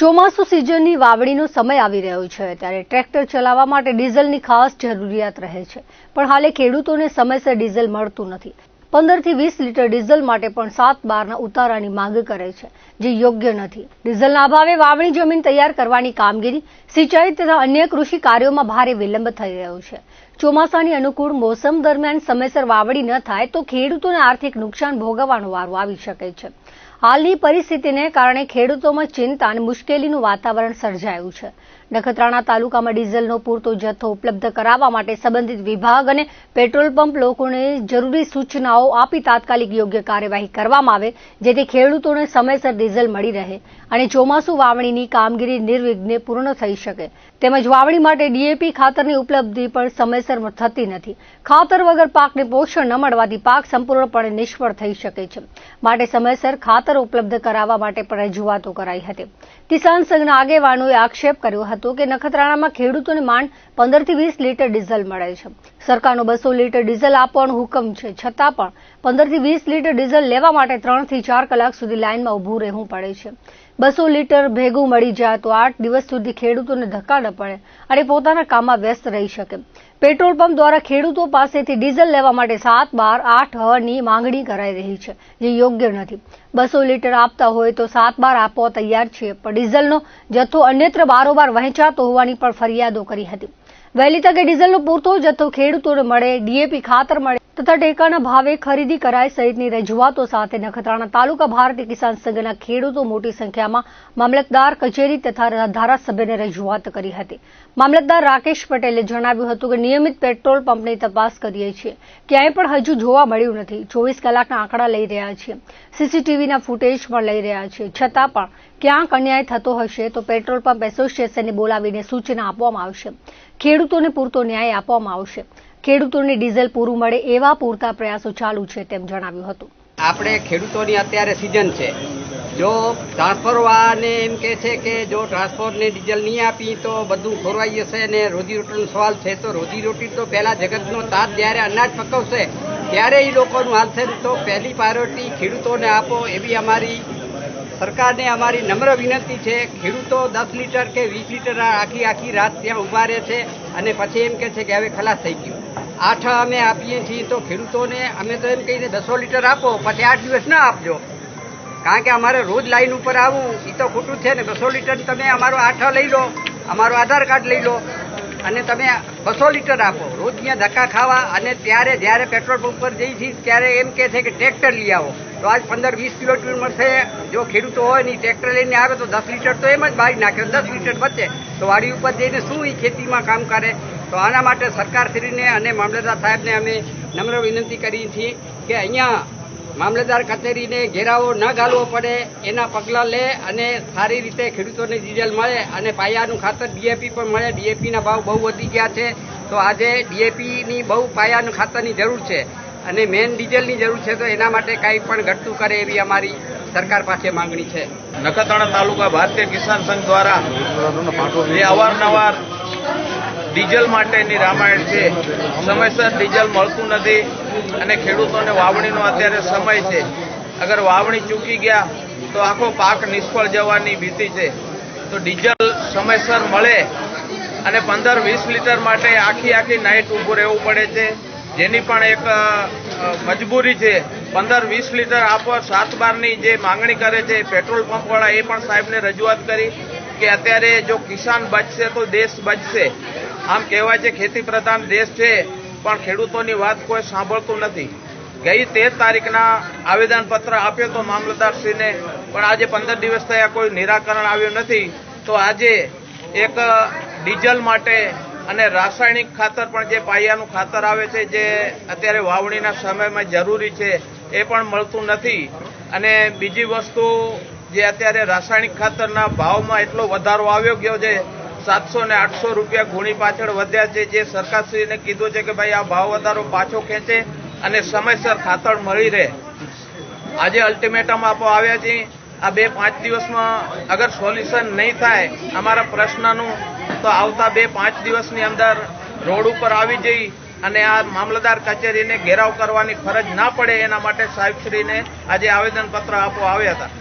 ચોમાસુ સિઝનની વાવણીનો સમય આવી રહ્યો છે ત્યારે ટ્રેક્ટર ચલાવવા માટે ડીઝલની ખાસ જરૂરિયાત રહે છે, પણ હાલે ખેડૂતોને સમયસર ડીઝલ મળતું નથી। 15 થી 20 લીટર ડીઝલ માટે પણ 7-12ના ઉતારાની માંગ કરે છે, જે યોગ્ય નથી। ડીઝલના અભાવે વાવણી જમીન તૈયાર કરવાની કામગીરી, સિંચાઈ તથા અન્ય કૃષિ કાર્યોમાં ભારે વિલંબ થઈ રહ્યો છે। ચોમાસાની અનુકૂળ મોસમ દરમિયાન સમયસર વાવણી ન થાય તો ખેડૂતોને આર્થિક નુકસાન ભોગવવાનો વારો આવી શકે છે। હાલની પરિસ્થિતિને કારણે ખેડૂતોમાં ચિંતા અને મુશ્કેલીનું વાતાવરણ સર્જાયું છે। નખત્રાણા તાલુકામાં ડીઝલનો પૂરતો જથ્થો ઉપલબ્ધ કરાવવા માટે સંબંધિત વિભાગ અને પેટ્રોલ પંપ લોકોને જરૂરી સૂચનાઓ આપી તાત્કાલિક યોગ્ય કાર્યવાહી કરવામાં આવે, જેથી ખેડૂતોને સમયસર ડીઝલ મળી રહે અને ચોમાસુ વાવણીની કામગીરી નિર્વિઘ્ને પૂર્ણ થઈ શકે। તેમજ વાવણી માટે ડીએપી ખાતરની ઉપલબ્ધિ પણ સમયસર થતી નથી। ખાતર વગર પાકને પોષણ ન મળવાથી પાક સંપૂર્ણપણે નિષ્ફળ થઈ શકે છે, માટે સમયસર ખાતર ઉપલબ્ધ કરાવવા માટે પણ રજૂઆતો કરાઈ હતી। કિસાન સંઘના આગેવાનોએ આક્ષેપ કર્યો હતો કે નખત્રાણામાં ખેડૂતોને માંડ 15 થી 20 લીટર ડીઝલ મળે છે। સરકારનો 200 લીટર ડીઝલ આપવાનો હુકમ છે, છતાં પણ 15 થી 20 લીટર ડીઝલ લેવા માટે 3 થી 4 કલાક સુધી લાઇનમાં ઊભું રહેવું પડે છે। 200 લીટર ભેગું મળી જાય તો 8 દિવસ સુધી ખેડૂતોને ધક્કા ન પડે અને પોતાના કામમાં વ્યસ્ત રહી શકે। પેટ્રોલ પંપ દ્વારા ખેડૂતો પાસેથી ડીઝલ લેવા માટે 7, 12, 8 ની માંગણી કરાઈ રહી છે, જે યોગ્ય નથી। 200 લીટર આપતા હોય તો 7, 12 આપવા તૈયાર છે, પણ ડીઝલનો જથ્થો અન્યત્ર બારોબાર વહેંચાતો હોવાની પણ ફરિયાદો કરી હતી। વહેલી તકે ડીઝલનો પૂરતો જથ્થો ખેડૂતોને મળે, ડીએપી ખાતર મળે તથા ટેકાના ભાવે ખરીદી કરાય સહિતની રજૂઆતો સાથે નખત્રાણા તાલુકા ભારતીય કિસાન સંઘના ખેડૂતો મોટી સંખ્યામાં મામલતદાર કચેરી તથા ધારાસભ્યને રજૂઆત કરી હતી। મામલતદાર રાકેશ પટેલે જણાવ્યું હતું કે નિયમિત પેટ્રોલ પંપની તપાસ કરીએ છીએ, ક્યાંય પણ હજુ જોવા મળ્યું નથી। 24 કલાકના આંકડા લઈ રહ્યા છીએ, સીસીટીવીના ફૂટેજ પણ લઈ રહ્યા છીએ, છતાં પણ ક્યાંક અન્યાય થતો હશે તો પેટ્રોલ પંપ એસોસિએશનને બોલાવીને સૂચના આપવામાં આવશે, ખેડૂતોને પૂરતો ન્યાય આપવામાં આવશે। ખેડૂતોને ડીઝલ પૂરું મળે એવા પૂરતા પ્રયાસો ચાલુ છે તેમ જણાવ્યું હતું। આપણે ખેડૂતોની અત્યારે સિઝન છે, જો ટ્રાન્સફરવાળાને એમ કહે છે કે જો ટ્રાન્સફરને ડીઝલ નહીં આપી તો બધું ખોરવાઈ જશે અને રોજીરોટીનો સવાલ છે, તો રોજીરોટી તો પહેલાં જગતનો તાત જ્યારે અનાજ પકવશે ત્યારે એ લોકોનું હાલ છે, તો પહેલી પ્રાયોરિટી ખેડૂતોને આપો એવી અમારી સરકારને અમારી નમ્ર વિનંતી છે। ખેડૂતો 10 લીટર કે 20 લીટર આખી રાત ત્યાં ઊભા રહે છે અને પછી એમ કહે છે કે હવે ખલાસ થઈ ગયું। 8 અમે આપીએ છીએ તો ખેડૂતોને અમે તો એમ કહીને 200 લીટર આપો, પછી 8 દિવસ ના આપજો, કારણ કે અમારે રોજ લાઈન ઉપર આવવું એ તો ખોટું છે ને। 200 લીટર તમે અમારો 8 લઈ લો, અમારો આધાર કાર્ડ લઈ લો અને તમે 200 લીટર આપો, રોજ ત્યાં ધક્કા ખાવા અને ત્યારે જ્યારે પેટ્રોલ પંપ પર જઈ છીએ ત્યારે એમ કહે છે કે ટ્રેક્ટર લઈ આવો, તો આજ 15-20 કિલોમીટર મળશે। જો ખેડૂતો હોય ને ટ્રેક્ટર લઈને આવે તો 10 લીટર તો એમ જ બાળી નાખે, 10 લીટર બચે તો વાડી ઉપર જઈને શું એ ખેતીમાં કામ કરે। તો આના માટે સરકારશ્રીને અને મામલતદાર સાહેબને અમે નમ્ર વિનંતી કરી છીએ કે અહીંયા મામલતદાર કચેરીને ઘેરાવો ન ઘાલવો પડે, એના પગલાં લે અને સારી રીતે ખેડૂતોને ડીઝલ મળે અને પાયાનું ખાતર ડીએપી પણ મળે। ડીએપીના ભાવ બહુ વધી ગયા છે, તો આજે ડીએપીની બહુ પાયાનું ખાતરની જરૂર છે અને મેન ડીઝલની જરૂર છે, તો એના માટે કાંઈ પણ ઘટતું કરે એવી અમારી સરકાર પાસે માંગણી છે। નખત્રાણા તાલુકા ભારતીય કિસાન સંઘ દ્વારા જે અવારનવાર ડીઝલ માટેની રામાયણ છે, સમયસર ડીઝલ મળતું નથી અને ખેડૂતોને વાવણીનો અત્યારે સમય છે, અગર વાવણી ચૂકી ગયા તો આખો પાક નિષ્ફળ જવાની ભીતિ છે। તો ડીઝલ સમયસર મળે અને 15-20 લીટર માટે આખી નાઇટ ઊભું રહેવું પડે છે, જેની પણ એક મજબૂરી છે। 15-20 લીટર આપો 7-12ની જે માંગણી કરે છે પેટ્રોલ પંપવાળા, એ પણ સાહેબને રજૂઆત કરી કે અત્યારે જો કિસાન બચશે તો દેશ બચશે। આમ કહેવાય છે ખેતી પ્રધાન દેશ છે, પણ ખેડૂતોની વાત કોઈ સાંભળતું નથી। ગઈ 13 તારીખના આવેદનપત્ર આપ્યો તો મામલતદારશ્રીને, પણ આજે 15 દિવસ થયા કોઈ નિરાકરણ આવ્યું નથી। તો આજે એક ડીઝલ માટે અને રાસાયણિક ખાતર પણ જે પાયાનું ખાતર આવે છે, જે અત્યારે વાવણીના સમયમાં જરૂરી છે, એ પણ મળતું નથી। અને બીજી વસ્તુ જે અત્યારે રાસાયણિક ખાતરના ભાવમાં એટલો વધારો આવ્યો ગયો છે, 700 ને 800 રૂપિયા ગુણી પાછળ વધ્યા છે, જે સરકારશ્રીને કીધું છે કે ભાઈ આ ભાવ વધારો પાછો ખેંચે અને સમયસર ખાતર મળી રહે। આજે અલ્ટિમેટમ આપવા આવ્યા છે, આ 2-5 દિવસમાં અગર સોલ્યુશન નહીં થાય અમારા પ્રશ્નનું, તો આવતા 2-5 દિવસની અંદર રોડ ઉપર આવી જઈ અને આ મામલતદાર કચેરીને ઘેરાવ કરવાની ફરજ ના પડે એના માટે સાહેબશ્રીને આજે આવેદનપત્ર આપવા આવ્યા હતા।